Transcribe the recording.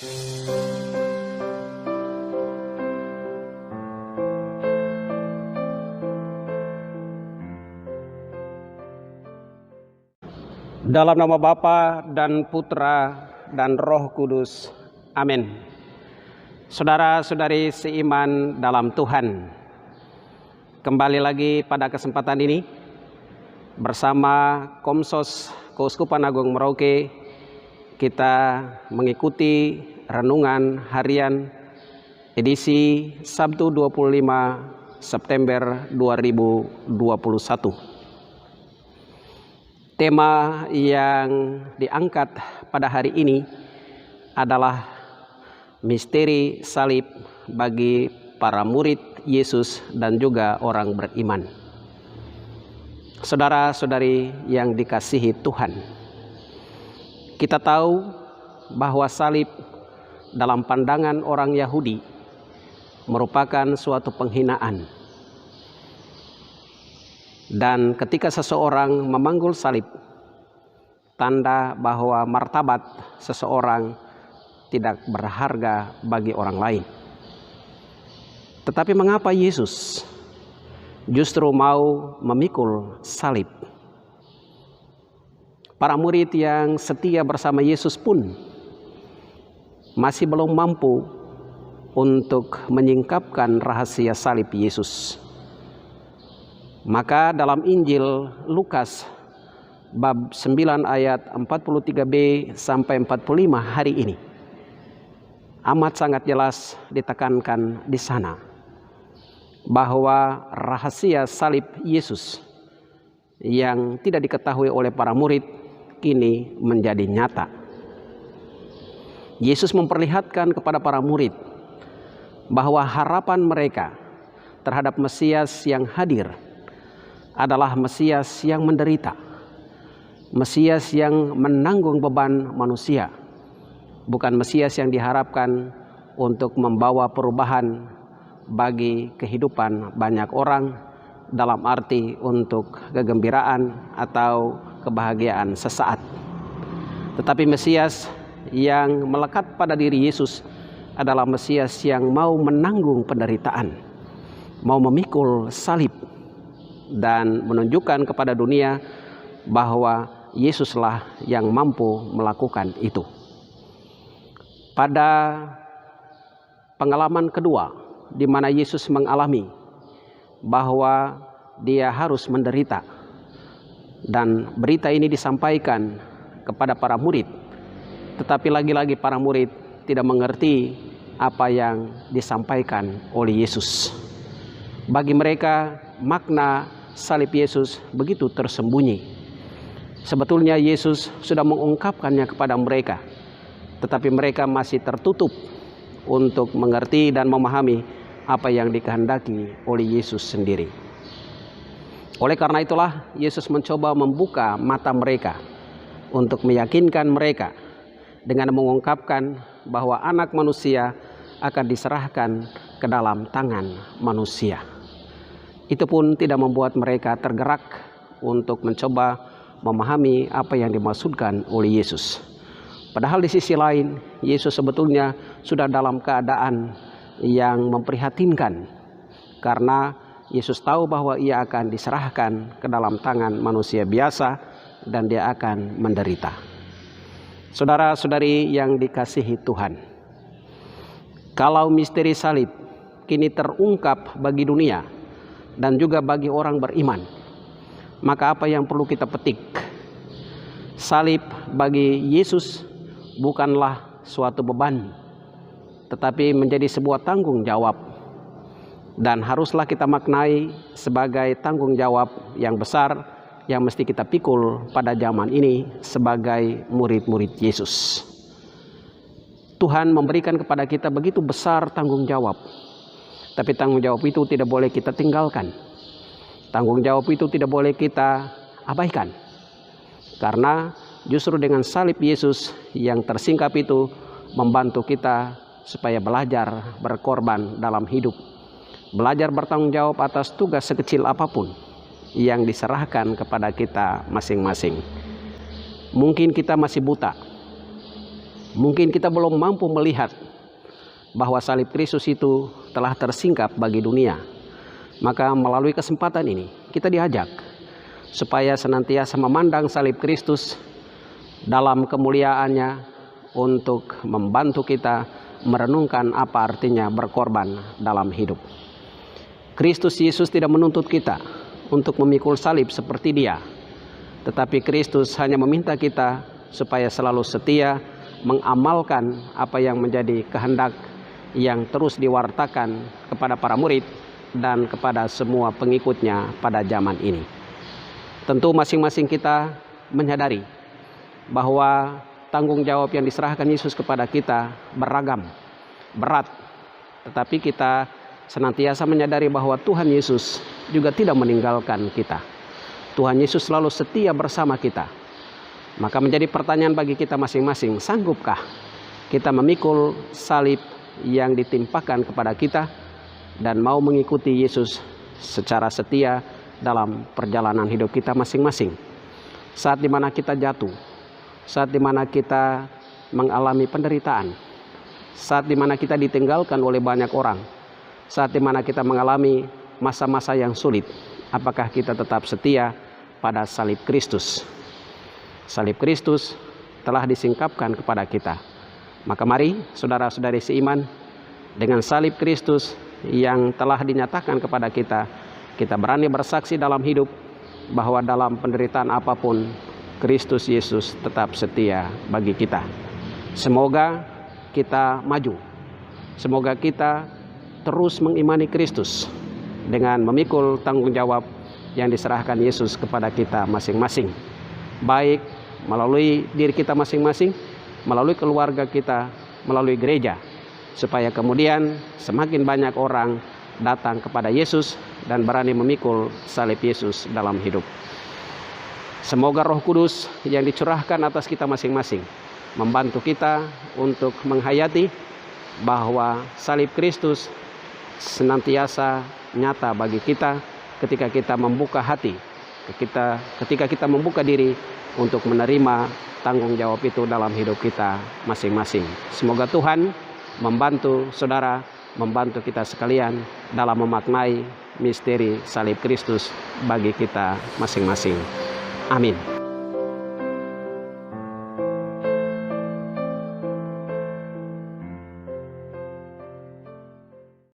Dalam nama Bapa dan Putra dan Roh Kudus. Amin. Saudara-saudari seiman dalam Tuhan, kembali lagi pada kesempatan ini bersama Komsos Keuskupan Agung Merauke, kita mengikuti renungan harian edisi Sabtu 25 September 2021. Tema yang diangkat pada hari ini adalah misteri salib bagi para murid Yesus dan juga orang beriman. Saudara-saudari yang dikasihi Tuhan, kita tahu bahwa salib dalam pandangan orang Yahudi merupakan suatu penghinaan. Dan ketika seseorang memanggul salib, tanda bahwa martabat seseorang tidak berharga bagi orang lain. Tetapi mengapa Yesus justru mau memikul salib? Para murid yang setia bersama Yesus pun masih belum mampu untuk menyingkapkan rahasia salib Yesus. Maka dalam Injil Lukas bab 9 ayat 43b sampai 45 hari ini amat sangat jelas ditekankan di sana bahwa rahasia salib Yesus yang tidak diketahui oleh para murid kini menjadi nyata. Yesus memperlihatkan kepada para murid bahwa harapan mereka terhadap Mesias yang hadir adalah Mesias yang menderita, Mesias yang menanggung beban manusia, bukan Mesias yang diharapkan untuk membawa perubahan bagi kehidupan banyak orang dalam arti untuk kegembiraan atau kebahagiaan sesaat. Tetapi Mesias yang melekat pada diri Yesus adalah Mesias yang mau menanggung penderitaan, mau memikul salib, dan menunjukkan kepada dunia bahwa Yesuslah yang mampu melakukan itu. Pada pengalaman kedua di mana Yesus mengalami bahwa dia harus menderita, dan berita ini disampaikan kepada para murid, tetapi lagi-lagi para murid tidak mengerti apa yang disampaikan oleh Yesus. Bagi mereka makna salib Yesus begitu tersembunyi. Sebetulnya Yesus sudah mengungkapkannya kepada mereka, tetapi mereka masih tertutup untuk mengerti dan memahami apa yang dikehendaki oleh Yesus sendiri. Oleh karena itulah Yesus mencoba membuka mata mereka untuk meyakinkan mereka dengan mengungkapkan bahwa anak manusia akan diserahkan ke dalam tangan manusia. Itu pun tidak membuat mereka tergerak untuk mencoba memahami apa yang dimaksudkan oleh Yesus. Padahal di sisi lain, Yesus sebetulnya sudah dalam keadaan yang memprihatinkan, karena Yesus tahu bahwa ia akan diserahkan ke dalam tangan manusia biasa dan dia akan menderita. Saudara-saudari yang dikasihi Tuhan, kalau misteri salib kini terungkap bagi dunia dan juga bagi orang beriman, maka apa yang perlu kita petik? Salib bagi Yesus bukanlah suatu beban, tetapi menjadi sebuah tanggung jawab, dan haruslah kita maknai sebagai tanggung jawab yang besar yang mesti kita pikul pada zaman ini sebagai murid-murid Yesus. Tuhan memberikan kepada kita begitu besar tanggung jawab, tapi tanggung jawab itu tidak boleh kita tinggalkan. Tanggung jawab itu tidak boleh kita abaikan. Karena justru dengan salib Yesus yang tersingkap itu membantu kita supaya belajar berkorban dalam hidup. Belajar bertanggung jawab atas tugas sekecil apapun yang diserahkan kepada kita masing-masing. Mungkin kita masih buta. Mungkin kita belum mampu melihat bahwa salib Kristus itu telah tersingkap bagi dunia. Maka melalui kesempatan ini kita diajak supaya senantiasa memandang salib Kristus dalam kemuliaannya untuk membantu kita merenungkan apa artinya berkorban dalam hidup. Kristus Yesus tidak menuntut kita untuk memikul salib seperti Dia, tetapi Kristus hanya meminta kita supaya selalu setia mengamalkan apa yang menjadi kehendak yang terus diwartakan kepada para murid dan kepada semua pengikutnya pada zaman ini. Tentu masing-masing kita menyadari bahwa tanggung jawab yang diserahkan Yesus kepada kita beragam, berat. Tetapi kita senantiasa menyadari bahwa Tuhan Yesus juga tidak meninggalkan kita. Tuhan Yesus selalu setia bersama kita. Maka menjadi pertanyaan bagi kita masing-masing, sanggupkah kita memikul salib yang ditimpakan kepada kita dan mau mengikuti Yesus secara setia dalam perjalanan hidup kita masing-masing? Saat dimana kita jatuh, saat dimana kita mengalami penderitaan, saat dimana kita ditinggalkan oleh banyak orang, saat dimana kita mengalami masa-masa yang sulit, apakah kita tetap setia pada salib Kristus? Salib Kristus telah disingkapkan kepada kita. Maka mari saudara-saudari seiman, dengan salib Kristus yang telah dinyatakan kepada kita, kita berani bersaksi dalam hidup bahwa dalam penderitaan apapun Kristus Yesus tetap setia bagi kita. Semoga kita maju. Semoga kita terus mengimani Kristus dengan memikul tanggung jawab yang diserahkan Yesus kepada kita masing-masing. Baik melalui diri kita masing-masing, melalui keluarga kita, melalui gereja, supaya kemudian semakin banyak orang datang kepada Yesus dan berani memikul salib Yesus dalam hidup. Semoga Roh Kudus yang dicurahkan atas kita masing-masing membantu kita untuk menghayati bahwa salib Kristus senantiasa nyata bagi kita ketika kita membuka hati, ketika kita membuka diri untuk menerima tanggung jawab itu dalam hidup kita masing-masing. Semoga Tuhan membantu saudara, membantu kita sekalian dalam memaknai misteri salib Kristus bagi kita masing-masing. Amin.